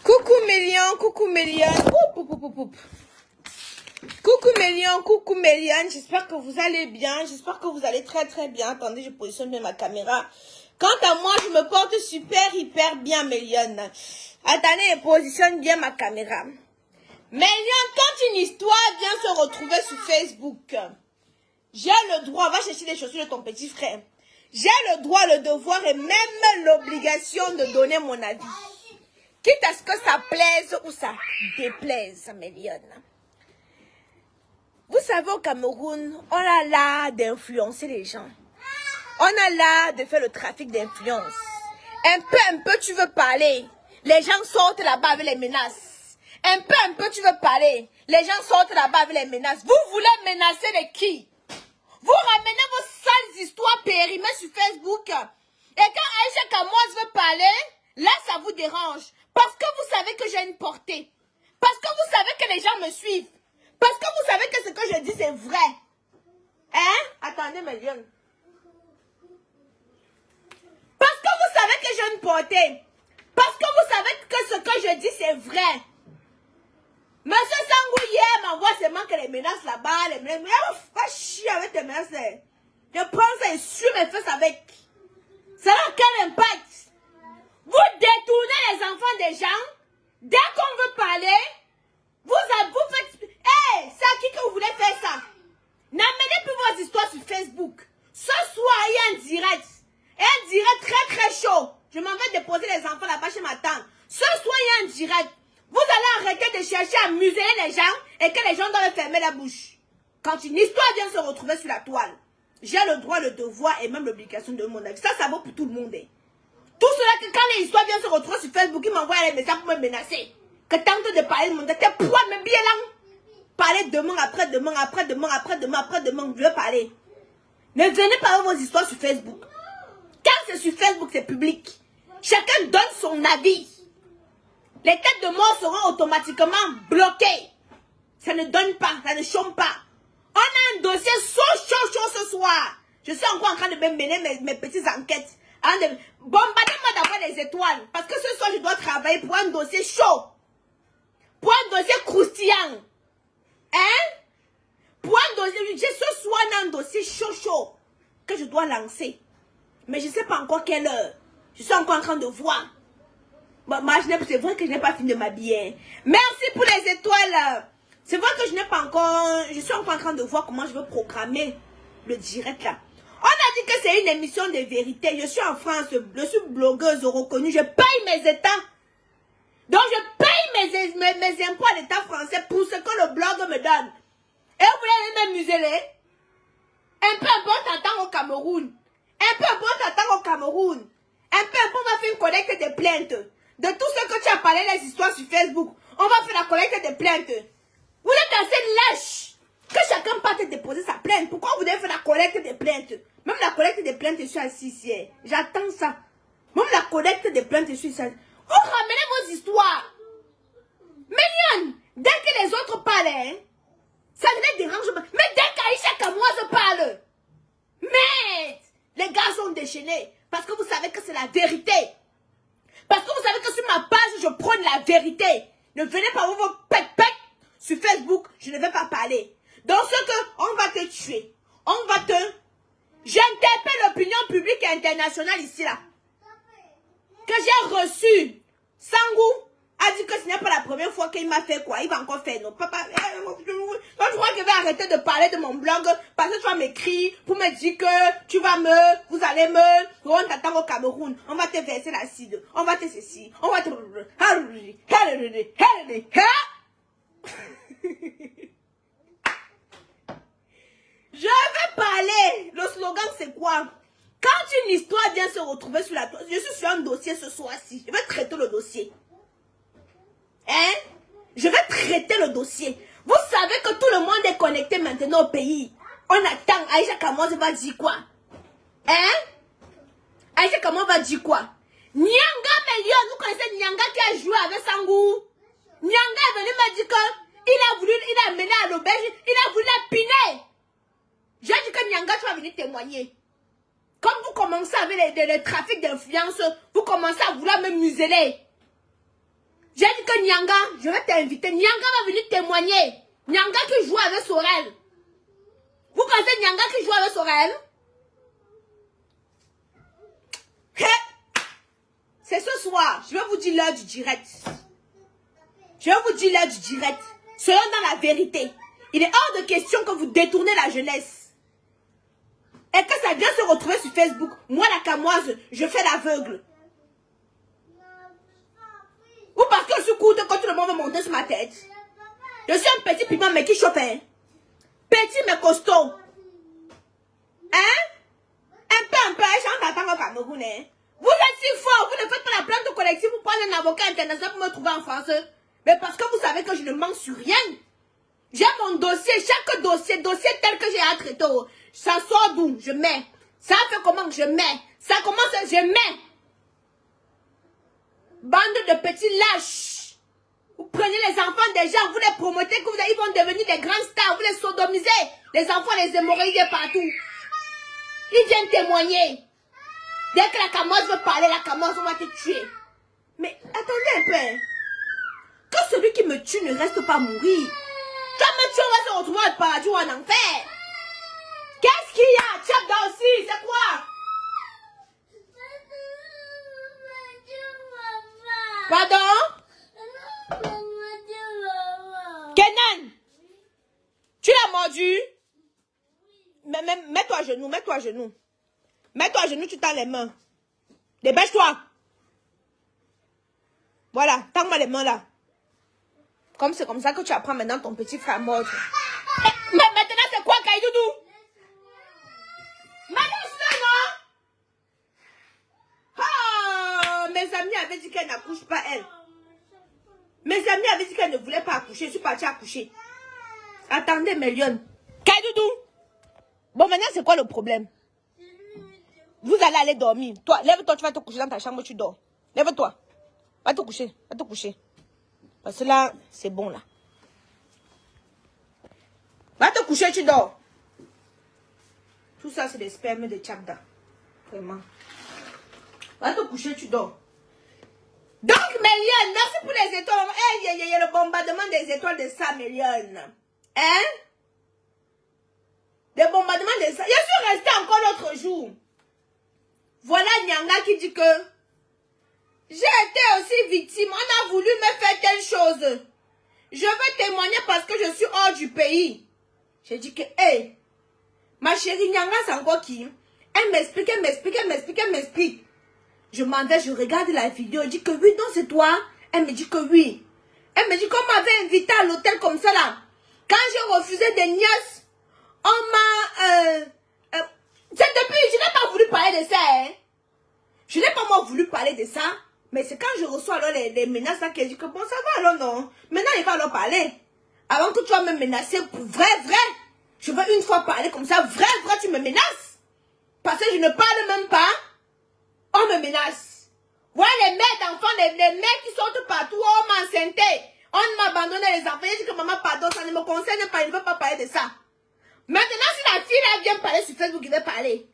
Coucou Mélian, coucou Mélian. Coucou Mélian, coucou Méliane. J'espère que vous allez bien. J'espère que vous allez très très bien. Attendez, je positionne bien ma caméra. Quant à moi, je me porte super, hyper bien, Méliane. Attendez, je positionne bien ma caméra. Méliane, quand une histoire vient se retrouver sur Facebook, j'ai le droit, va chercher les chaussures de ton petit frère. J'ai le droit, le devoir et même l'obligation de donner mon avis. Quitte à ce que ça plaise ou ça déplaise, Méliane. Vous savez, au Cameroun, on a l'art d'influencer les gens. On a l'art de faire le trafic d'influence. Un peu, tu veux parler. Les gens sortent là-bas avec les menaces. Un peu, tu veux parler. Les gens sortent là-bas avec les menaces. Vous voulez menacer les qui? Vous ramenez vos sales histoires périmées sur Facebook. Et quand Aïcha Kamoise veut parler, là, ça vous dérange. Parce que vous savez que j'ai une portée. Parce que vous savez que les gens me suivent. Parce que vous savez que ce que je dis, c'est vrai. Hein? Attendez, Méliane. Parce que vous savez que j'ai une portée. Parce que vous savez que ce que je dis, c'est vrai. Monsieur Sangou, hier, m'envoie seulement que les menaces là-bas, les menaces. Va chier avec tes menaces. Je prends ça et suis mes fesses avec. Ça n'a aucun impact. Vous détournez les enfants des gens. Dès qu'on veut parler, vous faites... Hey, c'est à qui que vous voulez faire ça? N'amenez plus vos histoires sur Facebook. Ce soir, il y a un direct. Un direct très très chaud. Je m'en vais déposer les enfants là-bas chez ma tante. Ce soir, il y a un direct. Vous allez arrêter de chercher à museler les gens et que les gens doivent fermer la bouche. Quand une histoire vient se retrouver sur la toile, j'ai le droit, le devoir et même l'obligation de mon avis. Ça vaut pour tout le monde. Tout cela que quand les histoires viennent se retrouver sur Facebook, ils m'envoient les messages pour me menacer. Que tente de parler de mon tête, pourquoi me bien là? Parler demain, après-demain, après-demain, après-demain, après-demain, je veux parler. Ne venez pas avec vos histoires sur Facebook. Quand c'est sur Facebook, c'est public. Chacun donne son avis. Les têtes de mort seront automatiquement bloquées. Ça ne donne pas, ça ne chôme pas. On a un dossier chaud ce soir. Je suis encore en train de mener mes petites enquêtes. Bombardez-moi d'abord les étoiles. Parce que ce soir, je dois travailler pour un dossier chaud. Pour un dossier croustillant. Hein? Pour un dossier, ce soir, on a un dossier chaud que je dois lancer. Mais je ne sais pas encore quelle heure. Je suis encore en train de voir. C'est vrai que je n'ai pas fini de m'habiller. Merci pour les étoiles. C'est vrai que je n'ai pas encore... Je suis encore en train de voir comment je vais programmer le direct là. On a dit que c'est une émission de vérité. Je suis en France, je suis blogueuse reconnue. Je paye mes états. Donc je paye mes impôts à l'État français pour ce que le blog me donne. Et vous voulez me museler? Un peu bon t'attends au Cameroun. Un peu bon t'attends au Cameroun. Un peu bon on va faire une collecte de plaintes. De tout ce que tu as parlé, les histoires sur Facebook. On va faire la collecte de plaintes. Vous êtes assez lâche que chacun parte déposer sa plainte. Pourquoi vous devez faire la collecte des plaintes? Même la collecte des plaintes, je suis assis ici. J'attends ça. Même la collecte des plaintes, je suis assis. Vous ramenez vos histoires. Méliane, dès que les autres parlent, hein, ça ne les dérange pas. Mais dès qu'Aïcha Kamoise parle, mais les gars sont déchaînés. Parce que vous savez que c'est la vérité. Parce que vous savez que sur ma page, je prône la vérité. Ne venez pas vous pète sur Facebook, je ne vais pas parler. Donc ce que, on va te tuer. On va te... J'interpelle l'opinion publique et internationale ici là. Que j'ai reçu. Sangou a dit que ce n'est pas la première fois qu'il m'a fait quoi. Il va encore faire non. Papa, je crois que je vais arrêter de parler de mon blog parce que tu vas m'écrire pour me dire que tu vas vous allez on t'attend au Cameroun. On va te verser l'acide. On va te ceci. On va te... Je vais parler. Le slogan c'est quoi? Quand une histoire vient se retrouver sur la toile, je suis sur un dossier ce soir-ci. Je vais traiter le dossier. Hein? Je vais traiter le dossier. Vous savez que tout le monde est connecté maintenant au pays. On attend. Aïcha Kamoise va dire quoi? Hein? Aïcha Kamoise va dire quoi? Nyanga Mélion, vous connaissez Nyanga qui a joué avec Sangou? Nyanga est venu me dire qu'il a mené à l'auberge, il a voulu la piner. J'ai dit que Nyanga, tu vas venir témoigner. Comme vous commencez avec le trafic d'influence, vous commencez à vouloir me museler. J'ai dit que Nyanga, je vais t'inviter. Nyanga va venir témoigner. Nyanga qui joue avec Sorel. Vous connaissez Nyanga qui joue avec Sorel? C'est ce soir. Je vais vous dire l'heure du direct. Je vais vous dire l'heure du direct. Soyons dans la vérité. Il est hors de question que vous détournez la jeunesse. Et que ça vient se retrouver sur Facebook. Moi, la camoise, je fais l'aveugle. Ou parce que je suis courte quand tout le monde veut monter sur ma tête. Je suis un petit piment mais qui chauffe. Hein? Petit mais costaud. Hein? Un peu, je chante au Cameroun. Hein? Vous êtes si fort, vous ne faites pas la plainte collective, vous prenez un avocat international pour me trouver en France. Mais parce que vous savez que je ne mens sur rien. J'ai mon dossier, chaque dossier tel que j'ai à traiter. Ça sort d'où? Je mets. Ça fait comment? Je mets. Ça commence, je mets. Bande de petits lâches. Vous prenez les enfants des gens, vous les promotez, que ils vont devenir des grandes stars, vous les sodomisez. Les enfants, les hémorroïdes partout. Ils viennent témoigner. Dès que la camoise veut parler, la camoise, on va te tuer. Mais attendez un peu. Hein. Que celui qui me tue ne reste pas mourir. Quand me tue, on va se retrouver au paradis ou en enfer. Qu'est-ce qu'il y a? Tchapda aussi, c'est quoi? Pardon? Kenan, tu l'as mordu? Mets-toi à genoux, mets-toi à genoux. Mets-toi à genoux, tu tends les mains. Dépêche-toi. Voilà, tends-moi les mains là. Comme c'est comme ça que tu apprends maintenant ton petit frère mort. Mais maintenant, c'est quoi, Kaïdoudou? Oh, mes amis avaient dit qu'elle n'accouche pas, elle. Mes amis avaient dit qu'elle ne voulait pas accoucher. Je suis partie accoucher. Attendez, mes lionnes. Kaïdoudou. Bon, maintenant, c'est quoi le problème? Vous allez aller dormir. Toi, lève-toi, tu vas te coucher dans ta chambre, tu dors. Lève-toi. Va te coucher, va te coucher. Parce que là, c'est bon, là. Va te coucher, tu dors. Tout ça, c'est des spermes de Tchapda. Vraiment. Va te coucher, tu dors. Donc, Méliane, merci pour les étoiles. Il y a le bombardement des étoiles de ça, Méliane. Hein? Le bombardement de ça. Je suis restée encore l'autre jour. Voilà Nyanga qui dit que j'ai été aussi victime. On a voulu me faire telle chose. Je veux témoigner parce que je suis hors du pays. J'ai dit que, hé, ma chérie Nyanga, c'est encore qui? Elle m'explique, elle m'explique, elle m'explique, elle m'explique. Je m'en vais, je regarde la vidéo. Elle dit que oui, non, c'est toi. Elle me dit que oui. Elle me dit qu'on m'avait invité à l'hôtel comme ça là. Quand j'ai refusé des nièces, on m'a... c'est depuis, je n'ai pas voulu parler de ça. Hein. Je n'ai pas moi voulu parler de ça. Mais c'est quand je reçois alors les menaces là que je dis que bon, ça va alors non. Maintenant, il va alors parler. Avant que tu vas me menacer pour vrai. Je veux une fois parler comme ça, vrai, tu me menaces. Parce que je ne parle même pas. On me menace. Voilà les mères d'enfants, les mères qui sortent partout, on m'a enceinté. On m'a abandonné les enfants. Je dis que maman, pardon, ça ne me concerne pas, je ne veux pas parler de ça. Maintenant, si la fille là vient parler sur Facebook, je vais parler.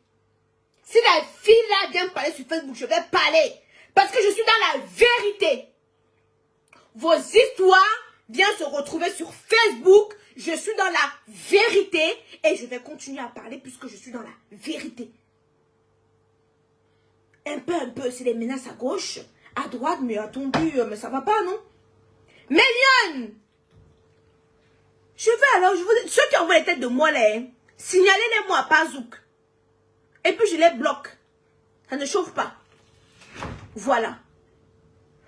Si la fille là vient parler sur Facebook, je vais parler. Parce que je suis dans la vérité. Vos histoires viennent se retrouver sur Facebook. Je suis dans la vérité. Et je vais continuer à parler puisque je suis dans la vérité. Un peu, c'est des menaces à gauche, à droite, mais attendu, mais ça va pas, non? Méliane! Je vais alors, ceux qui envoient les têtes de moi, là, hein, signalez-les moi à Pazouk. Et puis je les bloque. Ça ne chauffe pas. Voilà.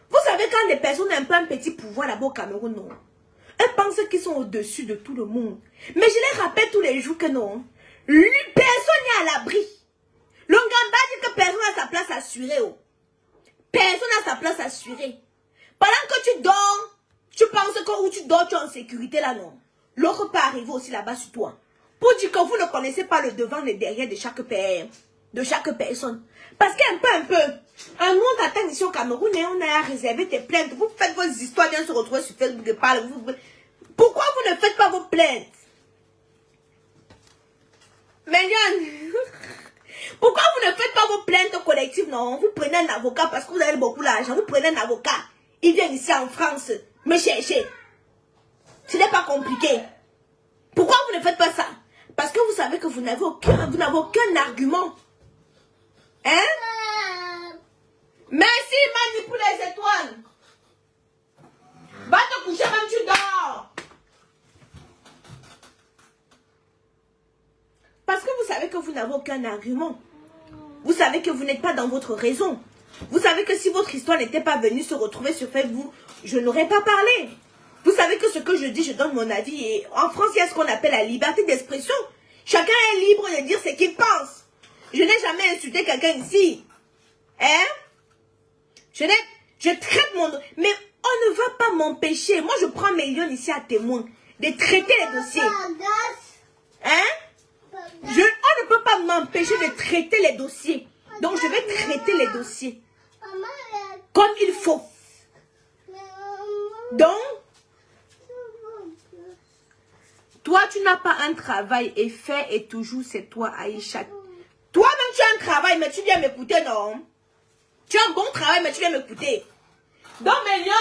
Vous savez, quand des personnes ont un petit pouvoir là-bas au Cameroun, non? Elles pensent qu'ils sont au-dessus de tout le monde. Mais je les rappelle tous les jours que non. Personne n'est à l'abri. Longamba dit que personne n'a sa place assurée. Oh. Personne n'a sa place assurée. Pendant que tu dors, tu penses que où tu dors, tu es en sécurité là, non? L'autre peut arriver aussi là-bas sur toi. Pour dire que vous ne connaissez pas le devant et le derrière de chaque père, de chaque personne. Parce qu'un peu, un monde attend ici au Cameroun et on a réservé tes plaintes. Vous faites vos histoires, viennent se retrouver sur Facebook et parlent. Pourquoi vous ne faites pas vos plaintes? Méliane, Pourquoi vous ne faites pas vos plaintes collectives? Non, vous prenez un avocat parce que vous avez beaucoup d'argent. Vous prenez un avocat. Il vient ici en France me chercher. Ce n'est pas compliqué. Pourquoi vous ne faites pas ça? Parce que vous savez que vous n'avez aucun argument. Hein? Merci, Mani, pour les étoiles. Va te coucher, même tu dors. Parce que vous savez que vous n'avez aucun argument. Vous savez que vous n'êtes pas dans votre raison. Vous savez que si votre histoire n'était pas venue se retrouver sur Facebook, je n'aurais pas parlé. Vous savez que ce que je dis, je donne mon avis. Et en France, il y a ce qu'on appelle la liberté d'expression. Chacun est libre de dire ce qu'il pense. Je n'ai jamais insulté quelqu'un ici. Hein? Je traite mon... Mais on ne va pas m'empêcher. Moi, je prends mes lions ici à témoin. De traiter les dossiers. Hein? On ne peut pas m'empêcher de traiter les dossiers. Donc, je vais traiter les dossiers. Comme il faut. Donc, toi, tu n'as pas un travail et fait et toujours c'est toi, Aïcha. Toi-même, tu as un travail, mais tu viens m'écouter, non? Tu as un bon travail, mais tu viens m'écouter. Donc, mes lions,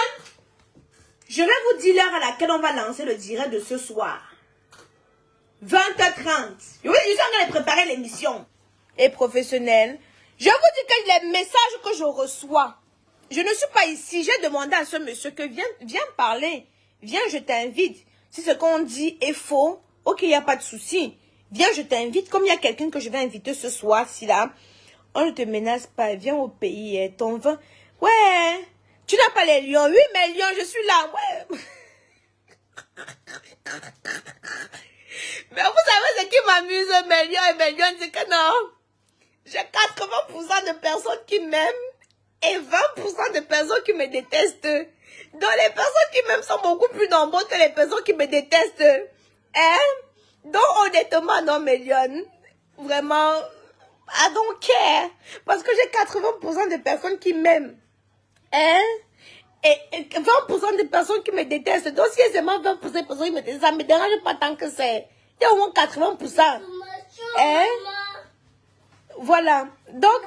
je vais vous dire l'heure à laquelle on va lancer le direct de ce soir. 20h30. Oui, je suis en train de préparer l'émission. Et professionnelle. Je vous dis que les messages que je reçois, je ne suis pas ici. J'ai demandé à ce monsieur que viens parler. Viens, je t'invite. Si ce qu'on dit est faux, ok, il n'y a pas de souci. Viens, je t'invite. Comme il y a quelqu'un que je vais inviter ce soir, si là, on ne te menace pas. Viens au pays, ton vin. Ouais, tu n'as pas les lions. Oui, mes lions, je suis là. Ouais. Mais vous savez ce qui m'amuse, mes lions et mes lions, c'est que non. J'ai 80% de personnes qui m'aiment et 20% de personnes qui me détestent. Donc les personnes qui m'aiment sont beaucoup plus nombreuses que les personnes qui me détestent. Hein? Donc honnêtement, non, mes lions, vraiment, I don't care. Parce que j'ai 80% de personnes qui m'aiment. Hein? Et 20% de personnes qui me détestent. Donc si c'est seulement 20% de personnes qui me détestent, ça ne me dérange pas tant que c'est. Il y a au moins 80%. Hein? Voilà. Donc,